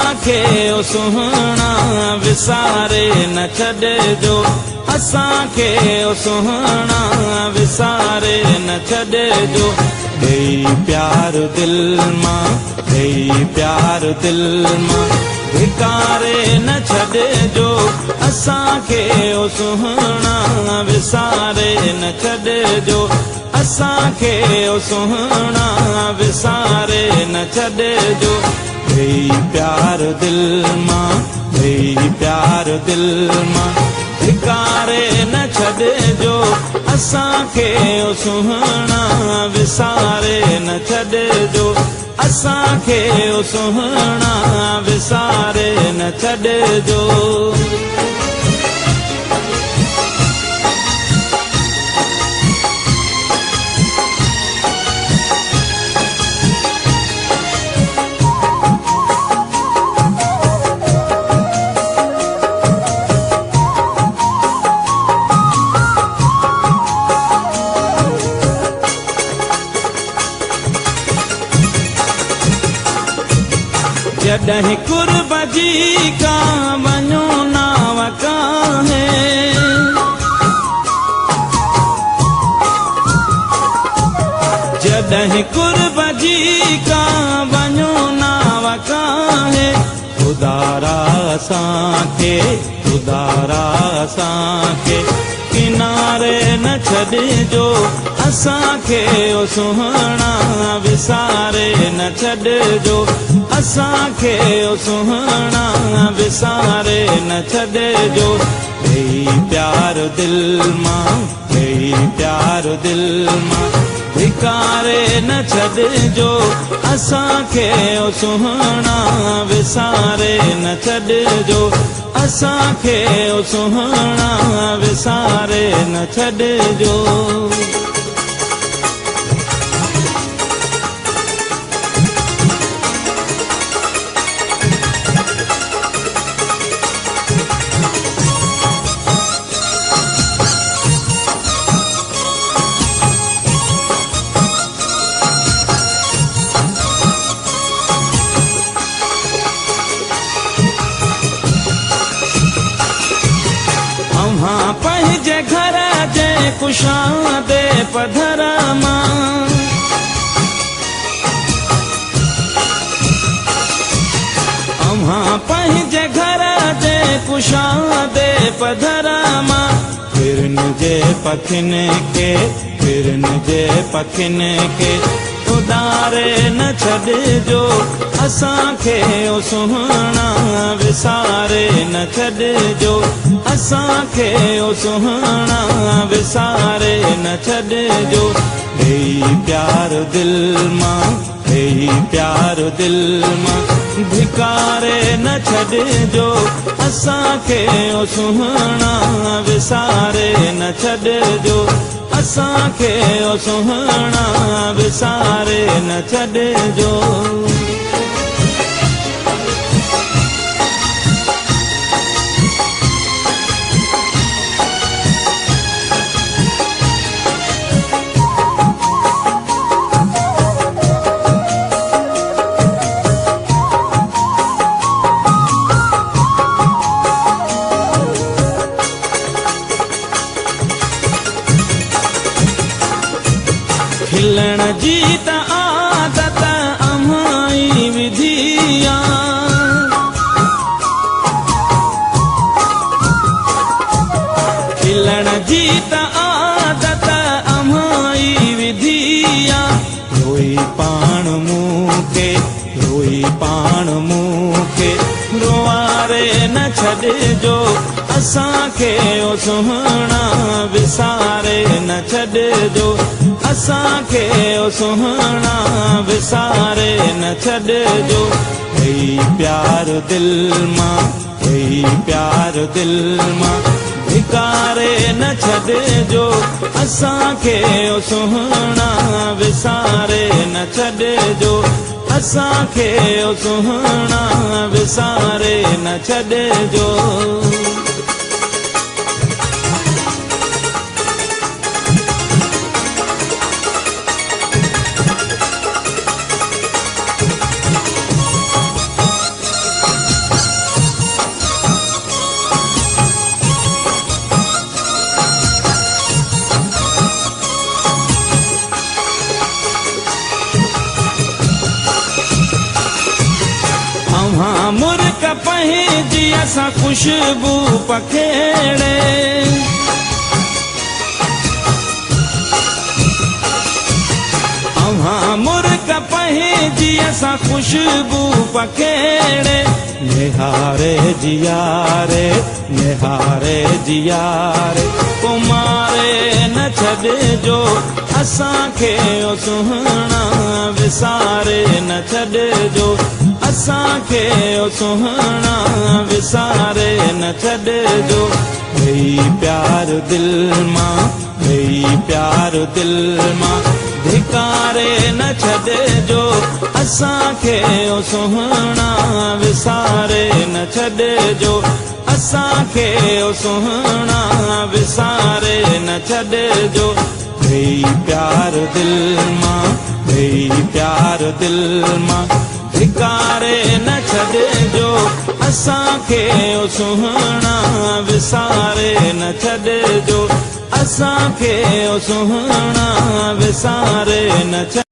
असांखे ओ सुहिणा विसारे न छॾिजो असांखे ओ सुहिणा विसारे न छॾिजो ॾेई प्यार दिल मां ॾेई प्यार दिल मां धिकारे न छॾिजो असांखे ओ सुहिणा विसारे न छॾिजो असांखे ओ सुहिणा विसारे न छॾिजो ॾेई प्यार दिल मां ॾेई प्यार दिल मां धिकारे न छॾिजो असांखे ओ सुहिणा विसारे न छॾिजो असांखे ओ सुहिणा विसारे न छॾिजो जॾहिं कुर्ब जी का वञो नाव काहे जॾहिं कुर्ब जी का वञो नाव काहे उदारा असांखे किनारे न छॾिजो असांखे ओ सुहिणा विसारे न छॾिजो असांखे ओ सुहिणा विसारे न छॾिजो ॾेई प्यार दिल मां ॾेई प्यार दिल मां धिकारे न छॾिजो असांखे ओ सुहिणा विसारे न छॾिजो असांखे ओ सुहिणा विसारे न छॾिजो पंहिंजे घर जे कुशादे पधर मां पंहिंजे घर जे कुशादे पधर मां फिरन जे पखिन खे उॾारे न छॾिजो असांखे ओ सुहिणा विसारे न छॾिजो असांखे ओ सुहिणा विसारे न छॾिजो ॾेई प्यार दिल मां ॾेई प्यार दिल मां धिकारे न छॾिजो असांखे ओ सुहिणा विसारे न छॾिजो असांखे ओ सुहिणा विसारे न छॾिजो खिलण जी त आदत अमाई विधिया खिलण जी त आदत अमाई विधिया रोई पाण मूंखे रोआरे न छॾिजो असांखे ओ सुहिणा विसारे न छॾिजो असांखे ओ सुहिणा विसारे न छॾिजो ॾेई प्यार दिल मां ॾेई प्यार दिल मां धिकारे न छॾिजो असांखे ओ सुहिणा विसारे न छॾिजो असांखे ओ सुहिणा विसारे न छॾिजो अव्हां मुर्क पंहिंजी असां खुशबू पखेड़े अव्हां मुर्क पंहिंजी असां खुशबू पखेड़े निहारे जियारे कुमारे न छॾिजो असांखे ओ सुहिणा विसारे न छॾिजो असांखे ओ सुहिणा विसारे न छॾिजो भई प्यार दिल मां धिकारे न छॾिजो असांखे ओ सुहिणा विसारे न छॾिजो असांखे ओ सुहिणा विसारे न छॾिजो भई प्यार दिल मां धिकारे न छॾिजो असांखे ओ सुहिणा विसारे न छॾिजो असांखे ओ सुहिणा विसारे न छॾिजो।